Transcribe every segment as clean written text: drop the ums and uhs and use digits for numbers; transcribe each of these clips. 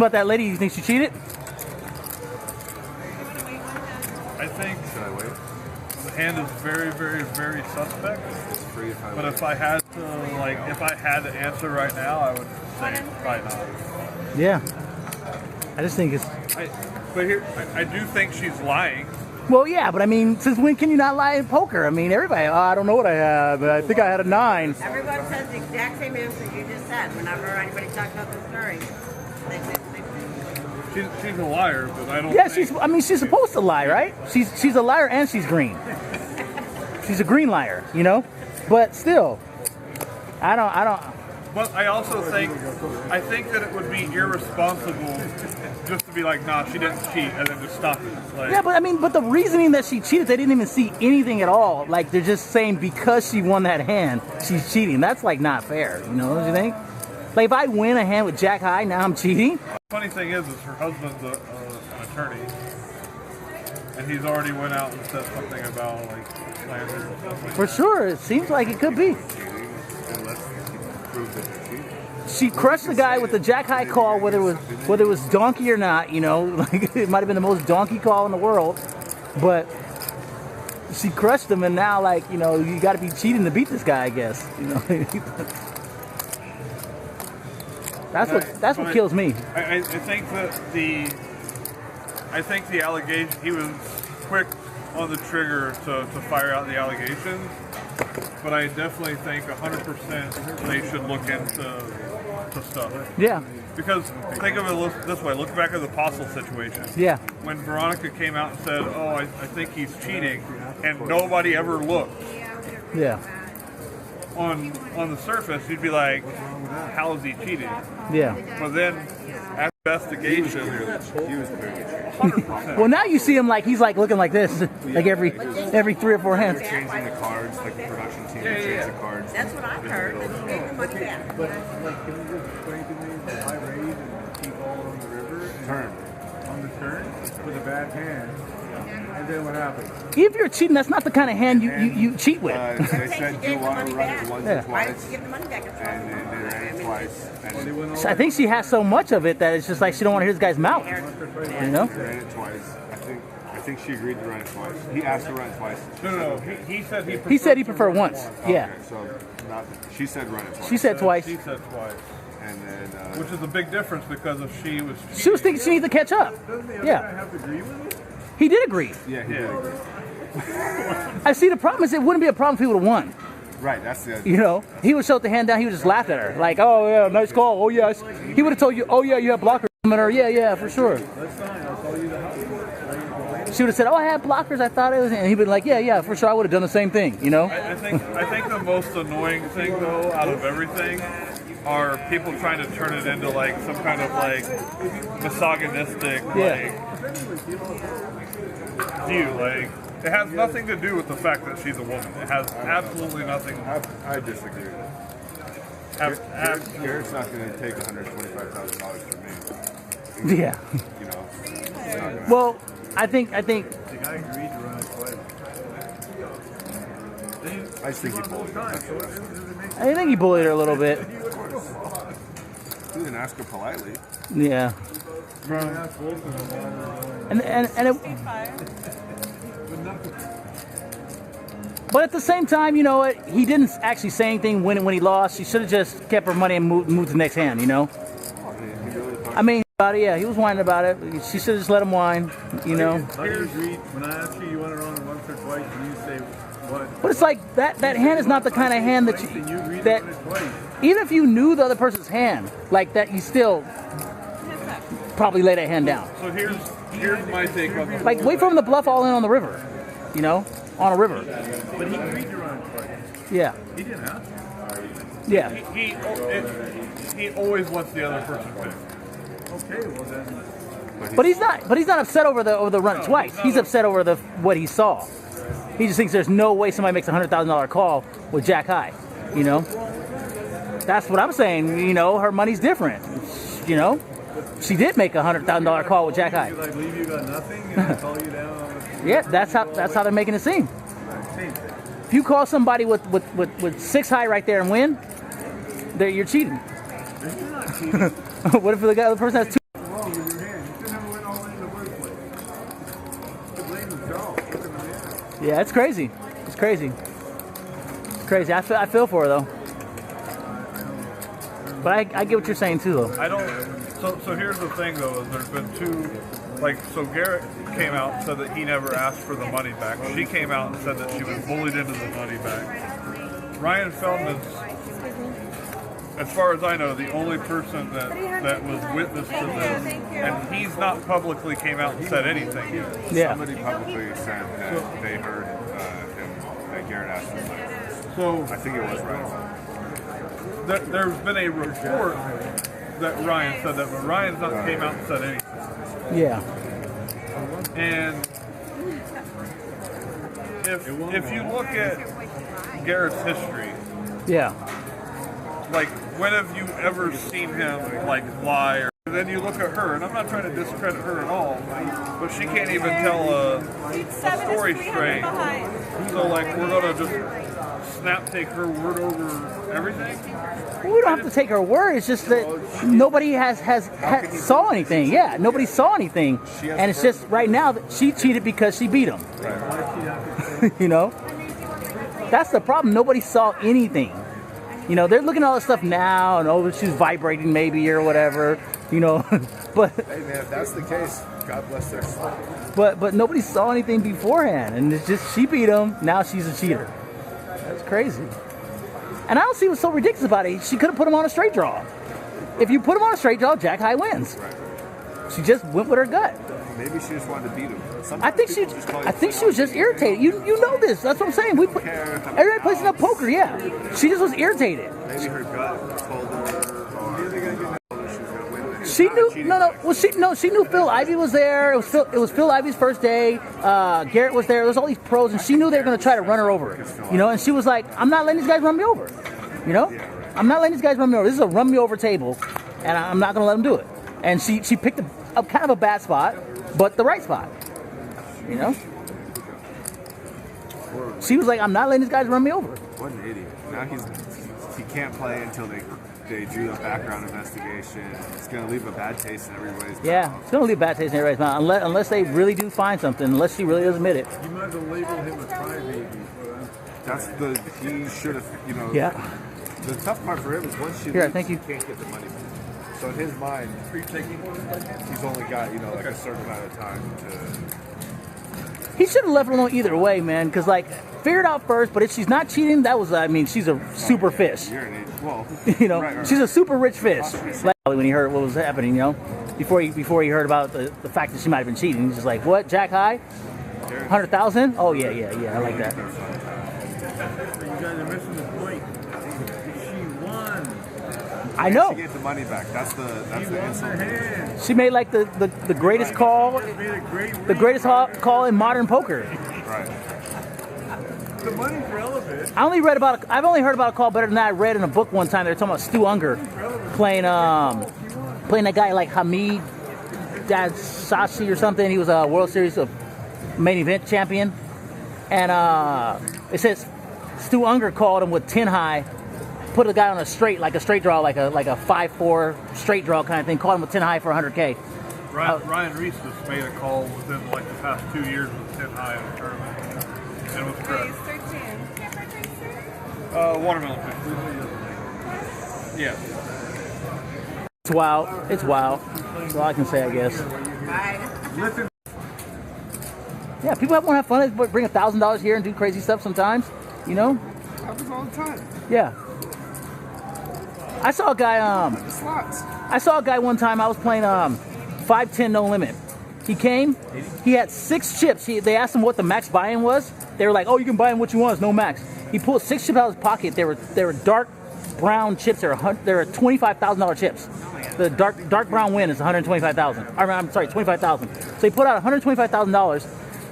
about that lady? You think she cheated? I think Should I wait? the hand is very, very, very suspect. It's free if I But wait. if I had to answer right now, I would say probably not. Yeah. I just think it's... But here, I do think she's lying. Well, yeah, but I mean, since when can you not lie in poker? I mean, everybody, I don't know what I had, but I think I had a 9. Everyone says the exact same answer you just said whenever anybody talks about the story. They say the same thing. She's a liar, but I don't. Yeah, think... she's supposed to lie, right? She's a liar and she's green. She's a green liar, you know? But still, I don't. But I also think that it would be irresponsible just to be like, nah, she didn't cheat, and then just stop it. Like, Yeah, but I mean, but the reasoning that she cheated, they didn't even see anything at all. Like, they're just saying because she won that hand, she's cheating. That's like not fair, you know? Don't you think? Like, if I win a hand with Jack High, now I'm cheating. funny thing is her husband's an attorney, and he's already went out and said something about like slander and stuff like For sure, it seems like it could be. Unless you prove that they're cheating. She crushed the guy with the Jack High call, whether it was donkey or not. You know, like it might have been the most donkey call in the world, but she crushed him, and now, like, you know, you got to be cheating to beat this guy, I guess. You know, that's what kills me. I think that the allegation, he was quick on the trigger to fire out the allegations, but I definitely think 100% they should look into stuff. Yeah. Because think of it this way, look back at the Apostle situation. Yeah. When Veronica came out and said, oh, I think he's cheating, and nobody ever looked. Yeah. On the surface, you'd be like, how is he cheating? Yeah. But then, at investigation, He was clearly 100%. Well, now you see him like he's like looking like this, like every 3 or 4 hands. changing the cards, like the production team would change the cards. That's what I've heard. That she gave the money back. But like, can you just explain to me the high raise and keep all on the river and Turn. on the turn with a bad hand, and then what happens? If you're cheating, that's not the kind of hand you cheat with. They Say said, she do you gave the want money to run back. it once Yeah. or Why did twice? she give the money back? It's And then they ran it twice. And So I think she has so much of it that it's just like she don't want to hear this guy's mouth. You know? they ran it twice. I think she agreed to run it twice. He asked to run it twice. No. He said he preferred. He said he preferred once. Yeah. Okay, so not, she said run it twice. She said twice. She said twice. And then Which is a big difference because if she was cheating, She was thinking she needs to catch up. Doesn't the other guy Yeah. have to agree with it? He did agree. yeah, he did agree. I see the problem is it wouldn't be a problem if he would have won. Right, that's the You know? He would shut the hand down, he would just laugh at her. Like, oh yeah, nice call. Oh yes. He would have told you, oh yeah, you have blockers. Or yeah, for sure. That's fine. I'll call you the house. She would have said, oh, I had blockers, I thought it was, and he'd been like, yeah, for sure, I would have done the same thing, you know? I think the most annoying thing though out of everything are people trying to turn it into like some kind of like misogynistic like view. Like it has nothing to do with the fact that she's a woman. It has absolutely nothing. I disagree with that. Garrett's not going to take $125,000 from me. Yeah. You know, he's not gonna. Well, I think The guy agreed to run it twice. I just think he bullied her. That's what I think. I think he bullied her a little bit. He didn't ask her politely. Yeah. And it, but at the same time, you know what? He didn't actually say anything when he lost. She should have just kept her money and moved to the next hand, you know? He really thought I mean, about it, yeah, he was whining about it. She should have just let him whine, you know? How do you agree? When I ask you, you want it on once or twice, and you say what? But it's like that hand is not the kind of hand that And you agreed that to run it twice. even if you knew the other person's hand like that, you still probably lay that hand down. So here's my take on the Like, wait for him to bluff all in on the river, you know? On a river. But he agreed to run it twice. Yeah. He didn't have to. Yeah. He always lets the other person win. Okay, well then. But he's not upset over the run twice. He's upset over what he saw. He just thinks there's no way somebody makes a $100,000 call with Jack High, you know? That's what I'm saying, you know, her money's different. You know? She did make a $100,000 call with Jack High. You like leave you got nothing and call you down on the Yeah, that's how they're making it seem. same thing. If you call somebody with 6 high right there and win, you're cheating. You're not cheating. What if the person has 2? in your hand. You shouldn't have went all in the first place. You blame yourself. Look at the man. Yeah, it's crazy. It's crazy. It's crazy. I feel for her though. But I get what you're saying too, though. I don't. So here's the thing, though, is there's been two. Like, so Garrett came out and said that he never asked for the money back. She came out and said that she was bullied into the money back. Ryan Feldman, as far as I know, the only person that was witness to this, and he's not publicly came out and said anything yet. Yeah. Somebody publicly said that they heard him, that Garrett Adelstein. So I think it was Ryan. there's been a report that Ryan said that, but Ryan's not came out and said anything. Yeah. And if you look at Garrett's history, Yeah. like, when have you ever seen him like lie? Or then you look at her, and I'm not trying to discredit her at all, but she can't even tell a story straight. So like, we're gonna just snap take her word over everything. We don't have to take her word. It's just that nobody has saw anything. Yeah, nobody saw anything, and it's just right now that she cheated because she beat him. You know, that's the problem. Nobody saw anything. You know, they're looking at all this stuff now, and oh, she's vibrating maybe or whatever. You know, but Hey man, if that's the case, God bless their soul. but nobody saw anything beforehand, and it's just she beat him. Now she's a cheater. That's crazy. And I don't see what's so ridiculous about it. She could have put him on a straight draw. If you put him on a straight draw, Jack High wins. She just went with her gut. Maybe she just wanted to beat him. I think she was just irritated. You know this. That's what I'm saying. Everybody plays enough poker. Yeah, she just was irritated. Maybe her gut told her, or she was gonna win. She knew Well, she knew Phil Ivey was there. It was Phil Ivey's first day. Garrett was there. There was all these pros, and she knew they were going to try to run her over. You know, and she was like, "I'm not letting these guys run me over." You know, I'm not letting these guys run me over. This is a run me over table, and I'm not going to let them do it. And she picked a kind of a bad spot, but the right spot. You know, she was like, "I'm not letting these guys run me over." What an idiot! Now he can't play until they do a background investigation. It's gonna leave a bad taste in everybody's mouth. Yeah, it's gonna leave a bad taste in everybody's mouth unless they really do find something. Unless she really does admit it. You might as well label him a crybaby. He should have, you know. Yeah. The tough part for him is once she Here, leaves, thank you. he can't get the money back. So in his mind, he's only got, you know, like a certain amount of time to. He should have left her alone either way, man. Because like, figure it out first. But if she's not cheating, she's a super fish. You're an idiot. Well, You know, right. she's a super rich fish. Like, when he heard what was happening, you know, before he heard about the fact that she might have been cheating, he's just like, "What, Jack High? 100,000? Oh yeah, I like that." You guys are missing the point. She won. I know. She gets the money back. That's the insult. Hand. She made like the greatest call, Made a great the greatest call in modern poker. Right. The money's relevant. I've only heard about a call better than that I read in a book one time. They were talking about Stu Unger playing that guy like Hamid Sashi or something. He was a World Series of main event champion, and it says Stu Unger called him with 10 high, put a guy on a straight draw, like a 5-4 straight draw kind of thing. Called him with 10 high for 100K. Ryan Reese just made a call within like the past 2 years with 10 high in the tournament, and was correct. Watermelon fish. Yeah. It's wild. It's wild. That's all I can say, I guess. Yeah, people want to have fun. They bring $1,000 here and do crazy stuff sometimes. You know? Happens all the time. Yeah. I saw a guy. Slots. I saw a guy one time. I was playing 5-10 no limit. He came. He had 6 chips. They asked him what the max buy-in was. They were like, "Oh, you can buy in what you want. It's no max." He pulled 6 chips out of his pocket. They were dark brown chips. They were $25,000 chips. The dark brown win is $125,000. I'm sorry, $25,000. So he put out $125,000.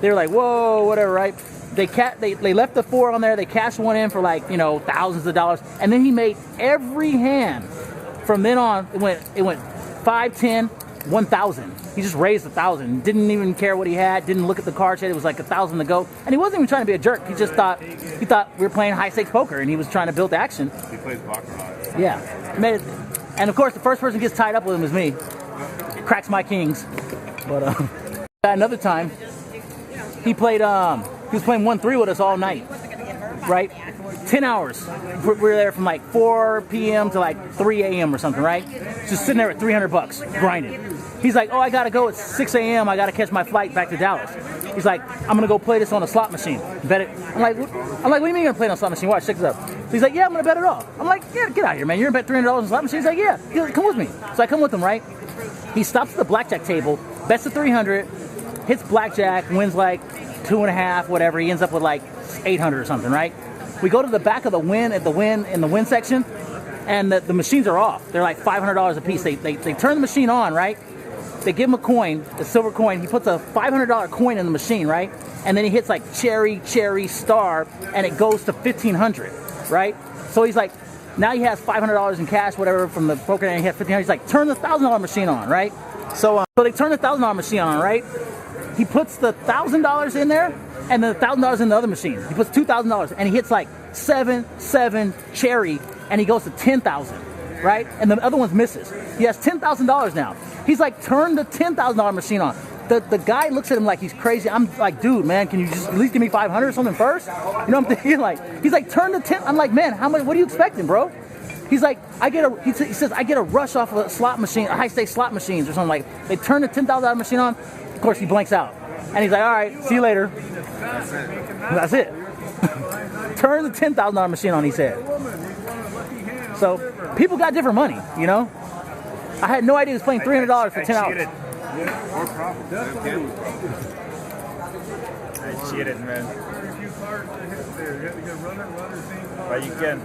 They were like, "Whoa, whatever, right?" They left the 4 on there. They cashed one in for like, you know, thousands of dollars, and then he made every hand. From then on, it went 5, 10, 1,000. He just raised 1,000. Didn't even care what he had. Didn't look at the card sheet. It was like 1,000 to go, and he wasn't even trying to be a jerk. He just thought we were playing high stakes poker, and he was trying to build action. He plays baccarat. Yeah, he made it. And of course, the first person who gets tied up with him is me. cracks my kings. But another time, he played. He was playing 1-3 with us all night, right? 10 hours. We were there from like 4 p.m. to like 3 a.m. or something, right? Just sitting there at $300 grinding. He's like, oh, I gotta go at 6 a.m. I gotta catch my flight back to Dallas. He's like, I'm gonna go play this on a slot machine. Bet it. I'm like, what do you mean you're gonna play it on a slot machine? Watch, check this out. So he's like, yeah, I'm gonna bet it all. I'm like, yeah, get out of here, man. You're gonna bet $300 on a slot machine? He's like, yeah. He's like, come with me. So I come with him, right? He stops at the blackjack table, bets the 300, hits blackjack, wins like 2.5, whatever. He ends up with like 800 or something, right? We go to the back of the win in the win section, and the machines are off. They're like $500 a piece. They turn the machine on, right? They give him a coin, a silver coin. He puts a $500 coin in the machine, right? And then he hits like cherry, star, and it goes to $1,500, right? So he's like, now he has $500 in cash, whatever, from the poker, and he has $1,500. He's like, turn the $1,000 machine on, right? So they turn the $1,000 machine on, right? He puts the $1,000 in there, and then the $1,000 in the other machine. He puts $2,000, and he hits like 7 cherry, and he goes to 10,000, right? And the other one's misses. He has $10,000 now. He's like, turn the $10,000 machine on. The guy looks at him like he's crazy. I'm like, dude, man, can you just at least give me 500 or something first? You know what I'm thinking? Like, he's like, turn the 10. I'm like, man, how much? What are you expecting, bro? He's like, he says, I get a rush off of a slot machine, a high stakes slot machines or something. Like, they turn the $10,000 machine on. Of course, he blanks out, and he's like, all right, see you later. That's it. Turn the $10,000 machine on, he said. So people got different money, you know. I had no idea he was playing $300 for 10 hours. More problem. I cheated, man. Very few cards to hit there. You have to get runner, team. But you can.